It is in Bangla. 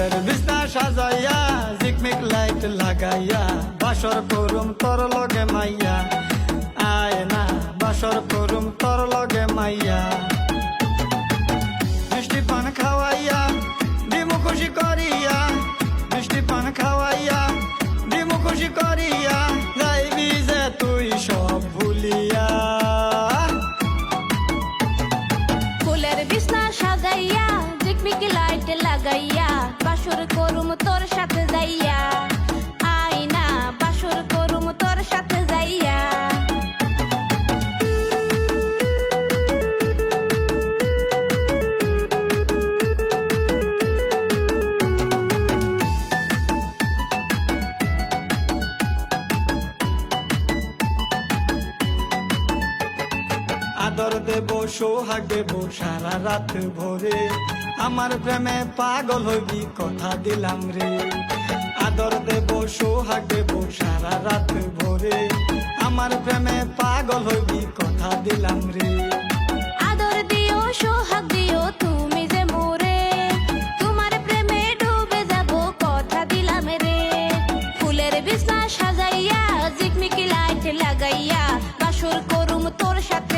ফুলের বিছনা সাজাইয়া ঝিকমিক লাইট লাগাইয়া বাসর করুম তোর লগে মাইয়া আয় না বাসর করুম তোর লগে মাইয়া মিষ্টি পান খাওয়াইয়া দিমু খুশি করিয়া মিষ্টি পান খাওয়াইয়া দিমু খুশি করিয়া যাইবি যে তুই সব ভুলিয়া ফুলের বিছনা সাজাইয়া ঝিকমিক লাইট লাগাইয়া বাসর করুম তোর সাথে যাইয়া আয় না বাসর করুম তোর সাথে যাইয়া আদর দেব সোহাগ দেব সারা রাত ভোরে আমার প্রেমে পাগল হইবি কথা দিলাম রে আদর দেব সোহাগ দেব সারা রাত ভোরে আমার প্রেমে পাগল হইবি কথা দিলাম রে আদর দিও সোহাগ দিও তুমি যে মোরে তোমার প্রেমে ডুবে যাব কথা দিলাম রে ফুলের বিছনা সাজাইয়া ঝিকমিক লাইট লাগাইয়া বাসর করুম তোর সাথে